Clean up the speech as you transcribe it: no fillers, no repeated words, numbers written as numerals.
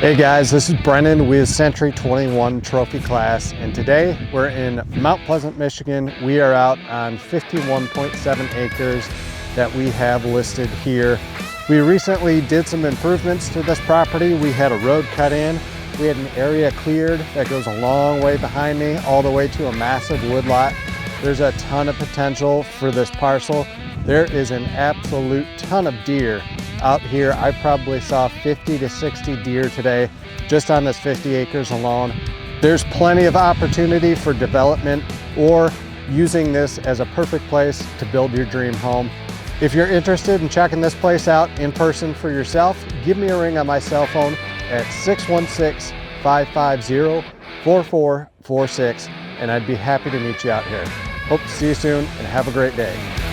Hey guys, this is Brennan with Century 21 Trophy Class, and today we're in Mount Pleasant, Michigan. We are out on 51.7 acres that we have listed here. We recently did some improvements to this property. We had a road cut in. We had an area cleared that goes a long way behind me, all the way to a massive woodlot. There's a ton of potential for this parcel. There is an absolute ton of deer out here. I probably saw 50 to 60 deer today just on this 50 acres alone. There's plenty of opportunity for development or using this as a perfect place to build your dream home. If you're interested in checking this place out in person for yourself, give me a ring on my cell phone at 616-550-4446 and I'd be happy to meet you out here. Hope to see you soon and have a great day.